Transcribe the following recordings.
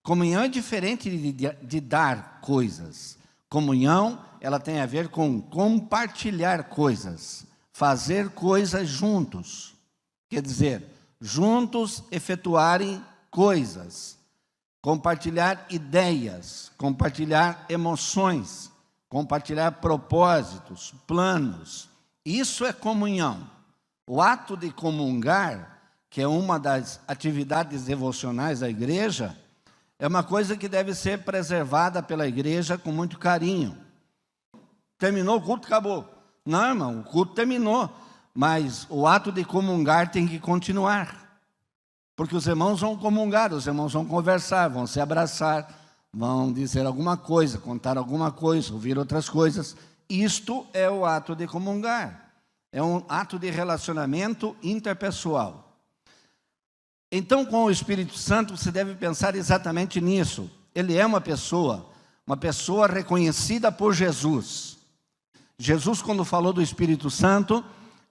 Comunhão é diferente de dar coisas. Comunhão, ela tem a ver com compartilhar coisas, fazer coisas juntos. Quer dizer, juntos efetuarem coisas, compartilhar ideias, compartilhar emoções, compartilhar propósitos, planos. Isso é comunhão. O ato de comungar, que é uma das atividades devocionais da igreja, é uma coisa que deve ser preservada pela igreja com muito carinho. Terminou o culto, acabou. Não, irmão, o culto terminou, mas o ato de comungar tem que continuar. Porque os irmãos vão comungar, os irmãos vão conversar, vão se abraçar, vão dizer alguma coisa, contar alguma coisa, ouvir outras coisas. Isto é o ato de comungar. É um ato de relacionamento interpessoal. Então, com o Espírito Santo, você deve pensar exatamente nisso. Ele é uma pessoa reconhecida por Jesus. Jesus, quando falou do Espírito Santo,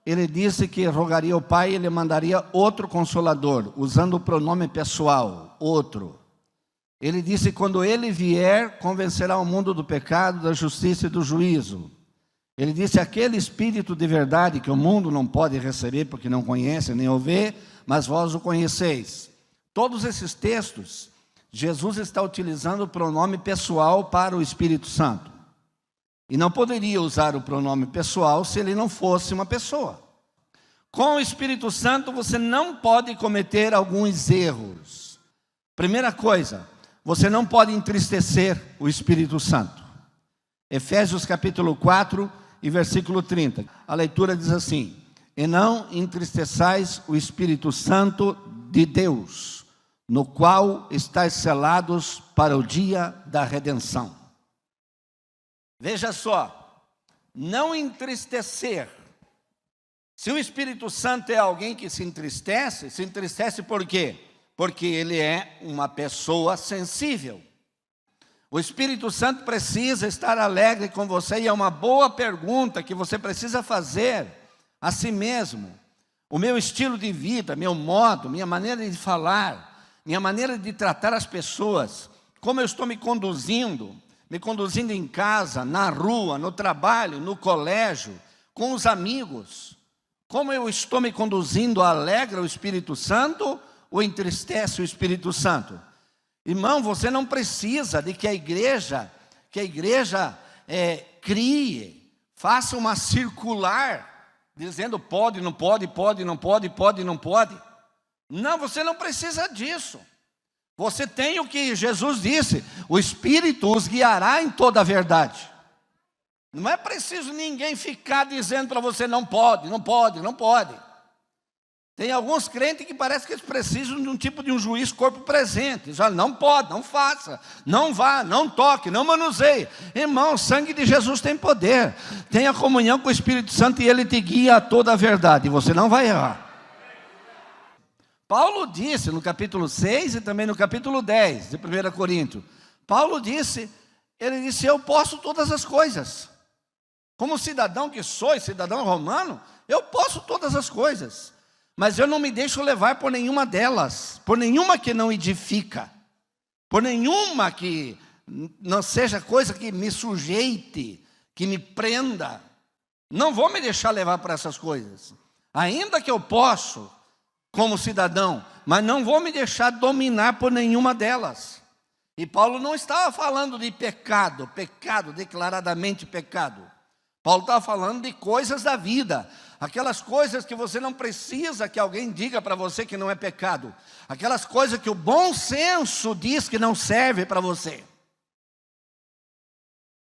ele disse que rogaria ao Pai e ele mandaria outro Consolador, usando o pronome pessoal, outro. Ele disse que quando ele vier, convencerá o mundo do pecado, da justiça e do juízo. Ele disse, aquele Espírito de verdade que o mundo não pode receber porque não conhece nem ouve, mas vós o conheceis. Todos esses textos, Jesus está utilizando o pronome pessoal para o Espírito Santo. E não poderia usar o pronome pessoal se ele não fosse uma pessoa. Com o Espírito Santo você não pode cometer alguns erros. Primeira coisa, você não pode entristecer o Espírito Santo. Efésios capítulo 4 e versículo 30. A leitura diz assim: e não entristeçais o Espírito Santo de Deus, no qual estáis selados para o dia da redenção. Veja só, não entristecer. Se o Espírito Santo é alguém que se entristece por quê? Porque ele é uma pessoa sensível. O Espírito Santo precisa estar alegre com você, e é uma boa pergunta que você precisa fazer a si mesmo. O meu estilo de vida, meu modo, minha maneira de falar, minha maneira de tratar as pessoas, como eu estou me conduzindo em casa, na rua, no trabalho, no colégio, com os amigos, como eu estou me conduzindo, alegra o Espírito Santo ou entristece o Espírito Santo? Irmão, você não precisa de que a igreja crie, faça uma circular, dizendo pode, não pode, pode, não pode, pode, não pode. Não, você não precisa disso. Você tem o que Jesus disse, o Espírito os guiará em toda a verdade. Não é preciso ninguém ficar dizendo para você não pode, não pode, não pode. Tem alguns crentes que parece que eles precisam de um tipo de um juiz corpo presente. Eles falam, não pode, não faça, não vá, não toque, não manuseie. Irmão, o sangue de Jesus tem poder. Tenha comunhão com o Espírito Santo e ele te guia a toda a verdade. E você não vai errar. Paulo disse no capítulo 6 e também no capítulo 10 de 1 Coríntios. Paulo disse, ele disse, eu posso todas as coisas. Como cidadão que sou, cidadão romano, eu posso todas as coisas. Mas eu não me deixo levar por nenhuma delas, por nenhuma que não edifica, por nenhuma que não seja coisa que me sujeite, que me prenda. Não vou me deixar levar por essas coisas. Ainda que eu posso, como cidadão, mas não vou me deixar dominar por nenhuma delas. E Paulo não estava falando de pecado, declaradamente pecado. Paulo estava falando de coisas da vida, aquelas coisas que você não precisa que alguém diga para você que não é pecado, aquelas coisas que o bom senso diz que não serve para você.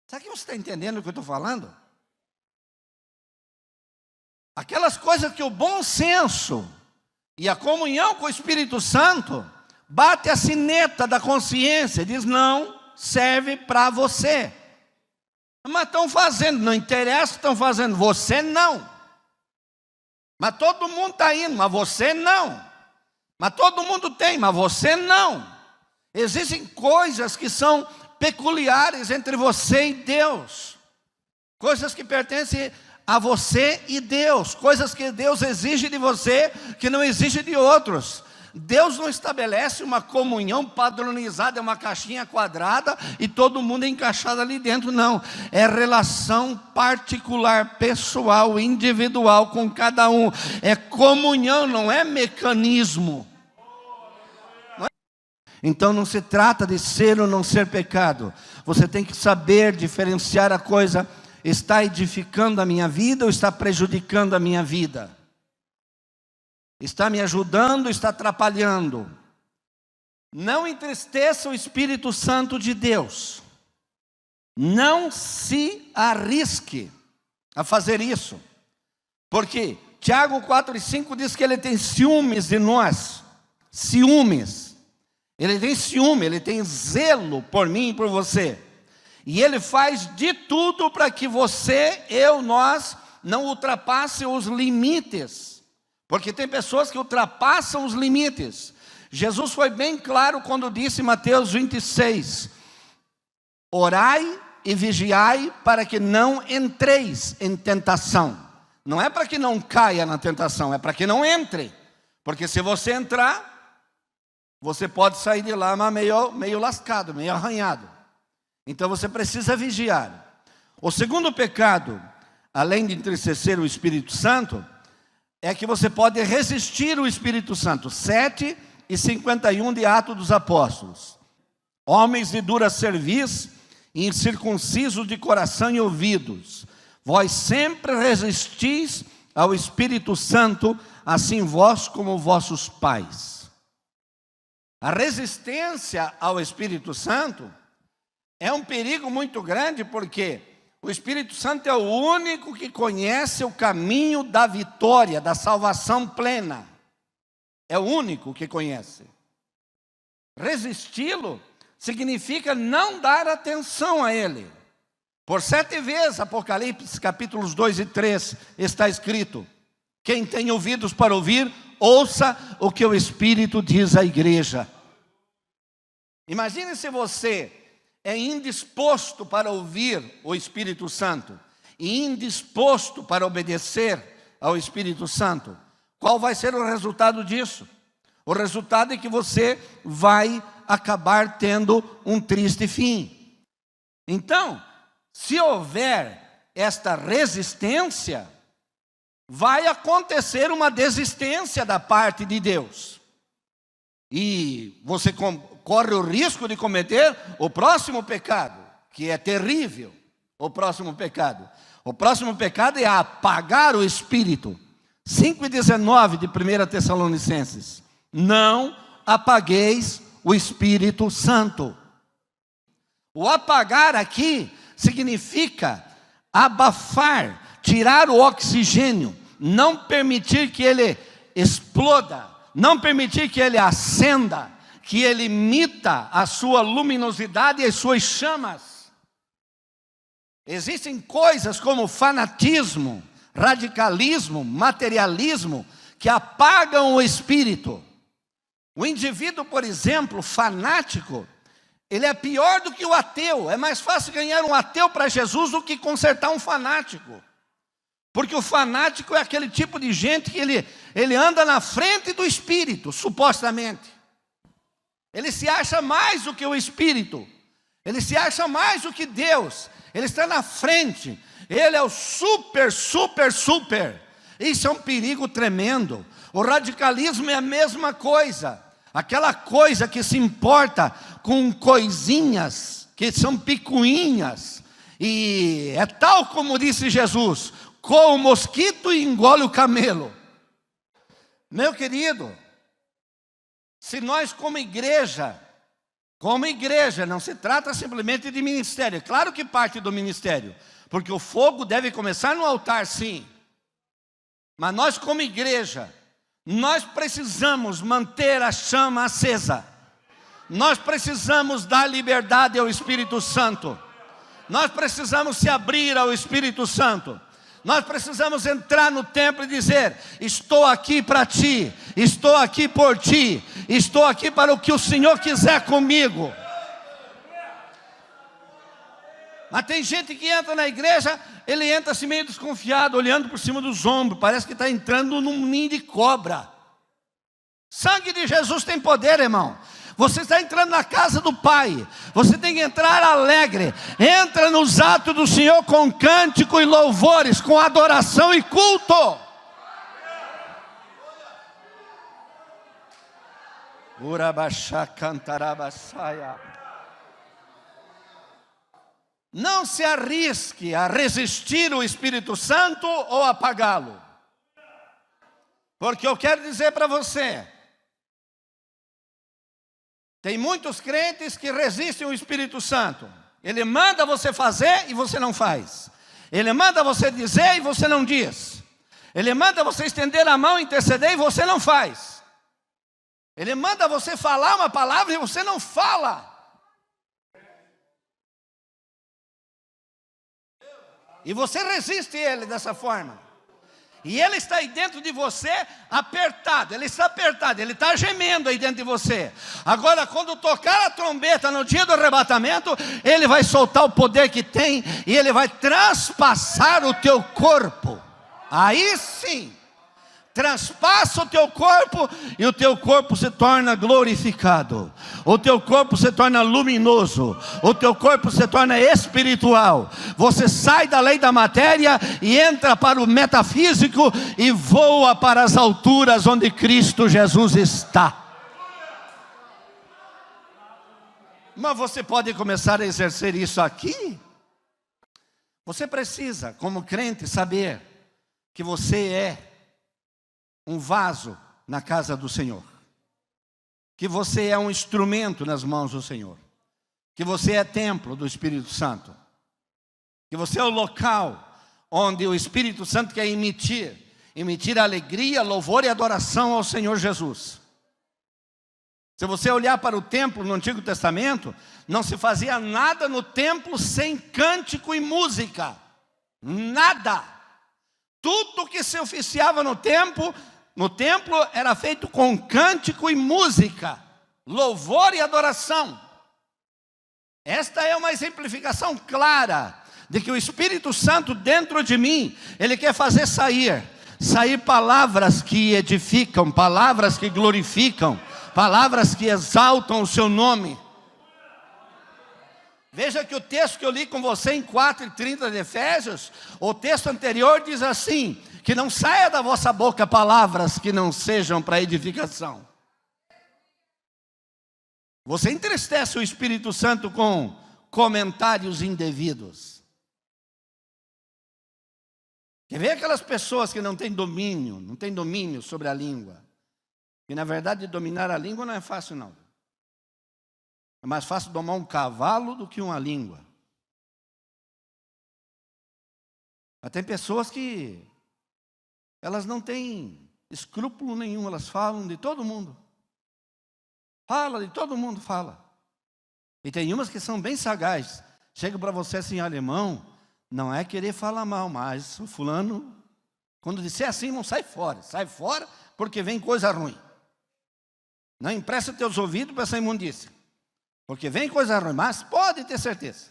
Sabe que você está entendendo o que eu estou falando? Aquelas coisas que o bom senso e a comunhão com o Espírito Santo bate a sineta da consciência e diz, não serve para você. Mas estão fazendo, não interessa, estão fazendo, você não. Mas todo mundo está indo, mas você não. Mas todo mundo tem, mas você não. Existem coisas que são peculiares entre você e Deus. Coisas que pertencem a você e Deus. Coisas que Deus exige de você que não exige de outros. Deus não estabelece uma comunhão padronizada, é uma caixinha quadrada e todo mundo é encaixado ali dentro, não. É relação particular, pessoal, individual com cada um. É comunhão, não é mecanismo. Então não se trata de ser ou não ser pecado. Você tem que saber diferenciar a coisa. Está edificando a minha vida ou está prejudicando a minha vida? Está me ajudando ou está atrapalhando? Não entristeça o Espírito Santo de Deus. Não se arrisque a fazer isso. Porque Tiago 4:5 diz que ele tem ciúmes de nós. Ciúmes. Ele tem ciúme, ele tem zelo por mim e por você. E ele faz de tudo para que você, nós, não ultrapasse os limites. Porque tem pessoas que ultrapassam os limites. Jesus foi bem claro quando disse em Mateus 26, orai e vigiai para que não entreis em tentação. Não é para que não caia na tentação, é para que não entre. Porque se você entrar, você pode sair de lá mas meio lascado, meio arranhado. Então você precisa vigiar. O segundo pecado, além de entristecer o Espírito Santo, é que você pode resistir o Espírito Santo. 7:51 de Atos dos Apóstolos. Homens de dura cerviz, incircuncisos de coração e ouvidos, vós sempre resistis ao Espírito Santo, assim vós como vossos pais. A resistência ao Espírito Santo é um perigo muito grande, porque o Espírito Santo é o único que conhece o caminho da vitória, da salvação plena. É o único que conhece. Resisti-lo significa não dar atenção a ele. Por 7 vezes, Apocalipse capítulos 2 e 3, está escrito: quem tem ouvidos para ouvir, ouça o que o Espírito diz à igreja. Imagine se você é indisposto para ouvir o Espírito Santo e indisposto para obedecer ao Espírito Santo. Qual vai ser o resultado disso? O resultado é que você vai acabar tendo um triste fim. Então, se houver esta resistência, vai acontecer uma desistência da parte de Deus. E você corre o risco de cometer o próximo pecado, que é terrível. O próximo pecado é apagar o Espírito. 5:19 de 1 Tessalonicenses. Não apagueis o Espírito Santo. O apagar aqui significa abafar, tirar o oxigênio, não permitir que ele exploda, não permitir que ele acenda, que ele imita a sua luminosidade e as suas chamas. Existem coisas como fanatismo, radicalismo, materialismo, que apagam o espírito. O indivíduo, por exemplo, fanático, ele é pior do que o ateu. É mais fácil ganhar um ateu para Jesus do que consertar um fanático. Porque o fanático é aquele tipo de gente que ele anda na frente do espírito, supostamente. Ele se acha mais do que o Espírito. Ele se acha mais do que Deus. Ele está na frente. Ele é o super. Isso é um perigo tremendo. O radicalismo é a mesma coisa. Aquela coisa que se importa com coisinhas que são picuinhas. E é tal como disse Jesus: com o mosquito e engole o camelo. Meu querido, se nós como igreja, não se trata simplesmente de ministério. Claro que parte do ministério, porque o fogo deve começar no altar, sim. Mas nós como igreja, nós precisamos manter a chama acesa. Nós precisamos dar liberdade ao Espírito Santo. Nós precisamos se abrir ao Espírito Santo. Nós precisamos entrar no templo e dizer: estou aqui para ti, estou aqui por ti, estou aqui para o que o Senhor quiser comigo. Mas tem gente que entra na igreja, ele entra assim meio desconfiado, olhando por cima dos ombros, parece que está entrando num ninho de cobra. Sangue de Jesus tem poder, irmão. Você está entrando na casa do Pai. Você tem que entrar alegre. Entra nos atos do Senhor com cântico e louvores, com adoração e culto. Urabachá cantarabassaia. Não se arrisque a resistir o Espírito Santo ou apagá-lo. Porque eu quero dizer para você, tem muitos crentes que resistem ao Espírito Santo. Ele manda você fazer e você não faz. Ele manda você dizer e você não diz. Ele manda você estender a mão e interceder e você não faz. Ele manda você falar uma palavra e você não fala. E você resiste ele dessa forma. E ele está aí dentro de você apertado. Ele está apertado, ele está gemendo aí dentro de você. Agora, quando tocar a trombeta no dia do arrebatamento, ele vai soltar o poder que tem e ele vai transpassar o teu corpo. Aí sim, transpassa o teu corpo e o teu corpo se torna glorificado. O teu corpo se torna luminoso. O teu corpo se torna espiritual. Você sai da lei da matéria e entra para o metafísico e voa para as alturas onde Cristo Jesus está. Mas você pode começar a exercer isso aqui. Você precisa, como crente, saber que você é um vaso na casa do Senhor, que você é um instrumento nas mãos do Senhor, que você é templo do Espírito Santo, que você é o local onde o Espírito Santo quer emitir alegria, louvor e adoração ao Senhor Jesus. Se você olhar para o templo no Antigo Testamento, não se fazia nada no templo sem cântico e música, nada. Tudo que se oficiava no templo era feito com cântico e música, louvor e adoração. Esta é uma exemplificação clara de que o Espírito Santo dentro de mim, ele quer fazer sair palavras que edificam, palavras que glorificam, palavras que exaltam o seu nome. Veja que o texto que eu li com você em 4:30 de Efésios, o texto anterior diz assim, que não saia da vossa boca palavras que não sejam para edificação. Você entristece o Espírito Santo com comentários indevidos. Quer ver aquelas pessoas que não têm domínio sobre a língua? E na verdade dominar a língua não é fácil não. É mais fácil domar um cavalo do que uma língua. Mas tem pessoas que elas não têm escrúpulo nenhum, elas falam de todo mundo. Fala de todo mundo, fala. E tem umas que são bem sagazes. Chega para você assim, olha, irmão, não é querer falar mal, mas o fulano, quando disser assim, não sai fora porque vem coisa ruim. Não empresta teus ouvidos para essa imundícia. Porque vem coisa ruim, mas pode ter certeza.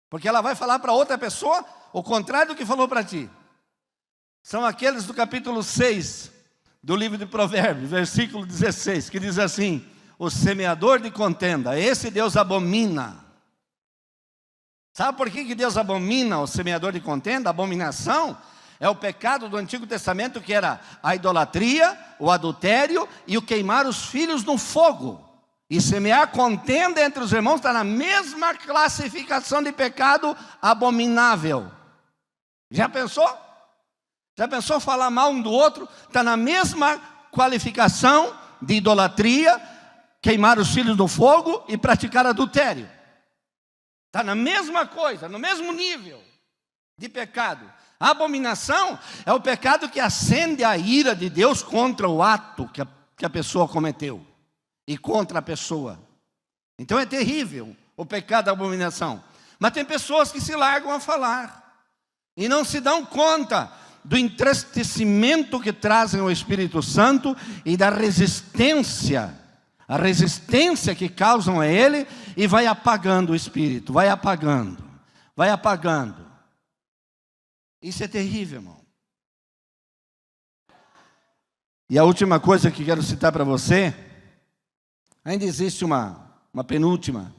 Porque ela vai falar para outra pessoa o contrário do que falou para ti. São aqueles do capítulo 6 do livro de Provérbios, versículo 16, que diz assim, o semeador de contenda, esse Deus abomina. Sabe por que Deus abomina o semeador de contenda? A abominação é o pecado do Antigo Testamento, que era a idolatria, o adultério e o queimar os filhos no fogo. E semear contenda entre os irmãos está na mesma classificação de pecado abominável. Já pensou? Já pensou falar mal um do outro? Está na mesma qualificação de idolatria, queimar os filhos no fogo e praticar adultério. Está na mesma coisa, no mesmo nível de pecado. A abominação é o pecado que acende a ira de Deus contra o ato que a pessoa cometeu. E contra a pessoa. Então é terrível o pecado da abominação. Mas tem pessoas que se largam a falar e não se dão conta do entristecimento que trazem ao Espírito Santo e da resistência, a resistência que causam a ele, e vai apagando o Espírito, vai apagando. Isso é terrível, irmão. E a última coisa que quero citar para você, ainda existe uma penúltima.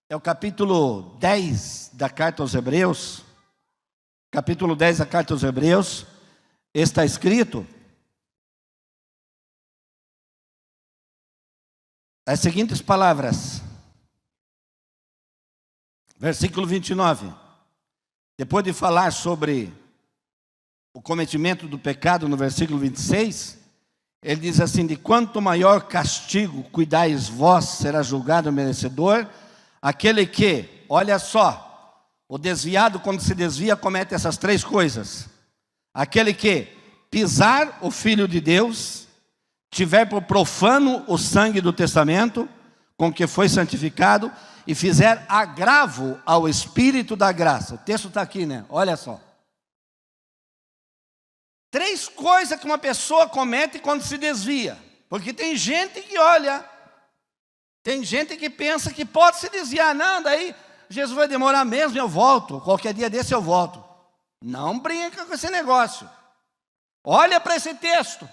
É o capítulo 10 da carta aos Hebreus. Capítulo 10 da carta aos Hebreus. Está escrito as seguintes palavras. Versículo 29. Depois de falar sobre o cometimento do pecado, no versículo 26, ele diz assim: de quanto maior castigo cuidais vós, será julgado o merecedor, aquele que, olha só, o desviado, quando se desvia, comete essas três coisas: aquele que pisar o Filho de Deus, tiver por profano o sangue do testamento, com que foi santificado, e fizer agravo ao Espírito da graça. O texto está aqui, né? Olha só. Três coisas que uma pessoa comete quando se desvia. Porque tem gente que olha, tem gente que pensa que pode se desviar. Não, daí Jesus vai demorar mesmo, eu volto. Qualquer dia desse eu volto. Não brinca com esse negócio. Olha para esse texto.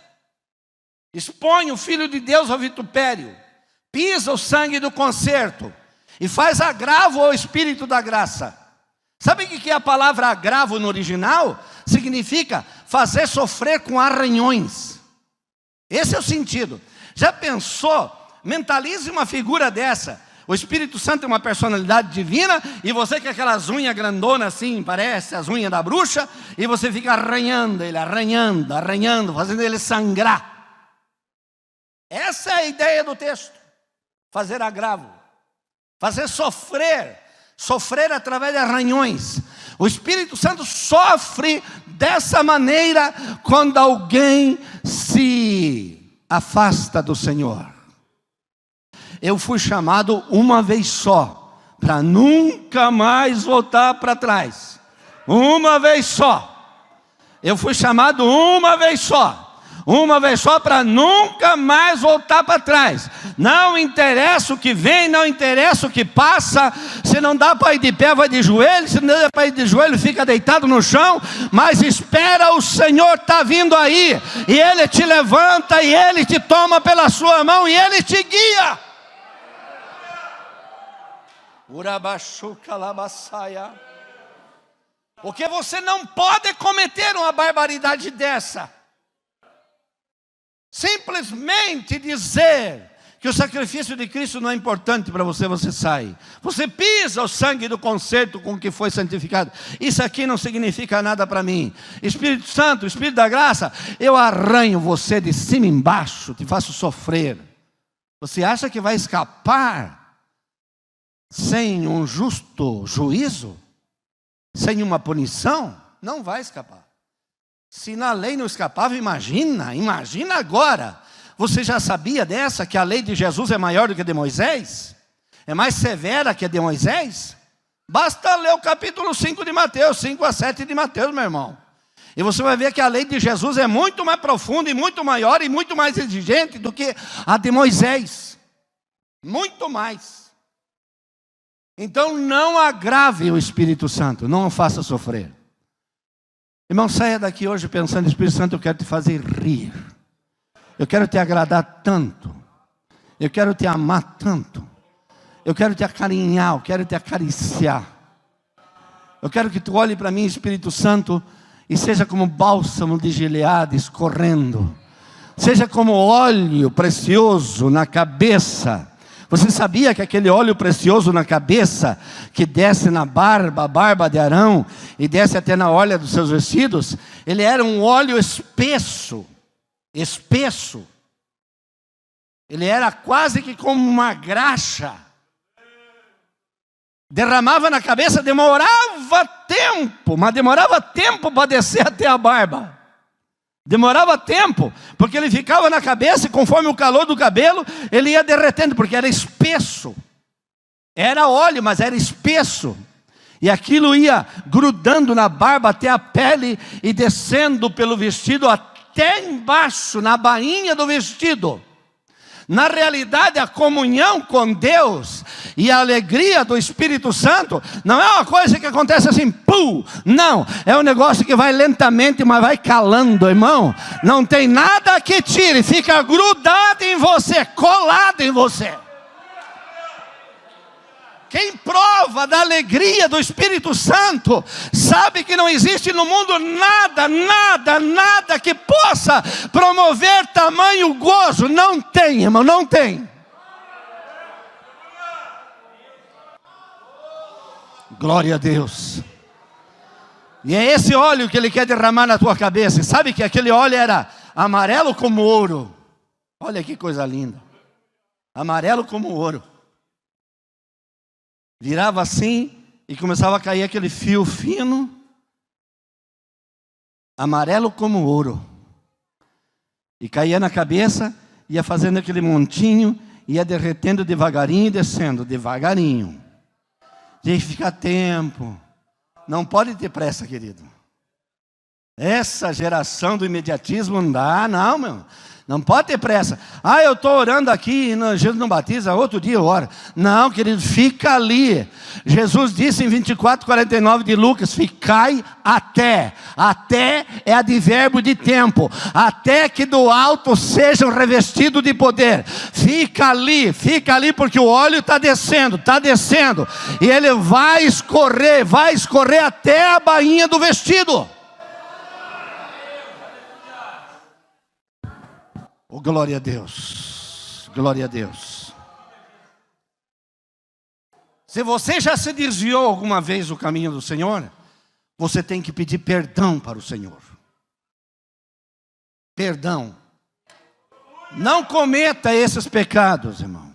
Expõe o Filho de Deus ao vitupério. Pisa o sangue do concerto. E faz agravo ao Espírito da graça. Sabe o que é a palavra agravo no original? Significa fazer sofrer com arranhões. Esse é o sentido. Já pensou? Mentalize uma figura dessa. O Espírito Santo é uma personalidade divina, e você com aquelas unhas grandonas assim, parece as unhas da bruxa, e você fica arranhando ele, arranhando, fazendo ele sangrar. Essa é a ideia do texto. Fazer agravo. Fazer sofrer através de arranhões. O Espírito Santo sofre dessa maneira quando alguém se afasta do Senhor. Eu fui chamado uma vez só, para nunca mais voltar para trás. Uma vez só. Eu fui chamado uma vez só. Uma vez só, para nunca mais voltar para trás. Não interessa o que vem, não interessa o que passa. Se não dá para ir de pé, vai de joelho. Se não dá para ir de joelho, fica deitado no chão. Mas espera, o Senhor está vindo aí. E Ele te levanta, e Ele te toma pela sua mão, e Ele te guia. Porque você não pode cometer uma barbaridade dessa. Simplesmente dizer que o sacrifício de Cristo não é importante para você, você sai. Você pisa o sangue do concerto com que foi santificado. Isso aqui não significa nada para mim. Espírito Santo, Espírito da graça, eu arranho você de cima embaixo, te faço sofrer. Você acha que vai escapar sem um justo juízo? Sem uma punição? Não vai escapar. Se na lei não escapava, imagina agora. Você já sabia dessa, que a lei de Jesus é maior do que a de Moisés? É mais severa que a de Moisés? Basta ler o capítulo 5 de Mateus, 5 a 7 de Mateus, meu irmão. E você vai ver que a lei de Jesus é muito mais profunda, e muito maior, e muito mais exigente do que a de Moisés. Muito mais. Então não agrave o Espírito Santo, não o faça sofrer. Irmão, saia daqui hoje pensando: Espírito Santo, eu quero te fazer rir. Eu quero te agradar tanto. Eu quero te amar tanto. Eu quero te acarinhar, eu quero te acariciar. Eu quero que tu olhe para mim, Espírito Santo, e seja como bálsamo de Gileade escorrendo. Seja como óleo precioso na cabeça. Você sabia que aquele óleo precioso na cabeça, que desce na barba, a barba de Arão, e desce até na orla dos seus vestidos, ele era um óleo espesso, espesso. Ele era quase que como uma graxa. Derramava na cabeça, demorava tempo, mas demorava tempo para descer até a barba. Demorava tempo, porque ele ficava na cabeça, e conforme o calor do cabelo, ele ia derretendo, porque era espesso. Era óleo, mas era espesso. E aquilo ia grudando na barba até a pele, e descendo pelo vestido até embaixo, na bainha do vestido. Na realidade, a comunhão com Deus E a alegria do Espírito Santo não é uma coisa que acontece assim, pum, não. É um negócio que vai lentamente, mas vai calando, irmão. Não tem nada que tire, fica grudado em você, colado em você. Quem prova da alegria do Espírito Santo, sabe que não existe no mundo nada que possa promover tamanho gozo. Não tem, irmão, não tem. Glória a Deus. E é esse óleo que Ele quer derramar na tua cabeça. E sabe que aquele óleo era amarelo como ouro. Olha que coisa linda. Amarelo como ouro. Virava assim e começava a cair aquele fio fino, amarelo como ouro. E caía na cabeça, ia fazendo aquele montinho, ia derretendo devagarinho e descendo, devagarinho. Tem que ficar tempo. Não pode ter pressa, querido. Essa geração do imediatismo não dá, não, meu. Não pode ter pressa. Eu estou orando aqui, Jesus não batiza, outro dia eu oro. Não, querido, fica ali. Jesus disse em 24:49 de Lucas, ficai até. Até é advérbio de tempo. Até que do alto sejam revestidos de poder. Fica ali porque o óleo está descendo. E ele vai escorrer até a bainha do vestido. Oh, glória a Deus, glória a Deus. Se você já se desviou alguma vez do caminho do Senhor, você tem que pedir perdão para o Senhor. Perdão. Não cometa esses pecados, irmão.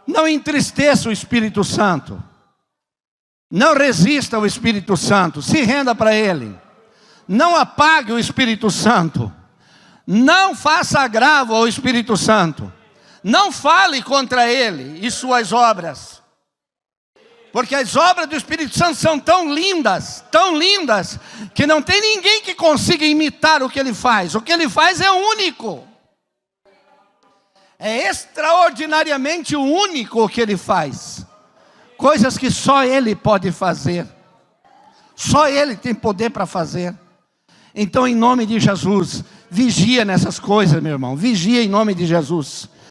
Não entristeça o Espírito Santo. Não resista ao Espírito Santo. Se renda para Ele. Não apague o Espírito Santo. Não faça agravo ao Espírito Santo. Não fale contra Ele e suas obras. Porque as obras do Espírito Santo são tão lindas, que não tem ninguém que consiga imitar o que Ele faz. O que Ele faz é único. É extraordinariamente único o que Ele faz. Coisas que só Ele pode fazer. Só Ele tem poder para fazer. Então, em nome de Jesus, vigia nessas coisas, meu irmão. Vigia em nome de Jesus.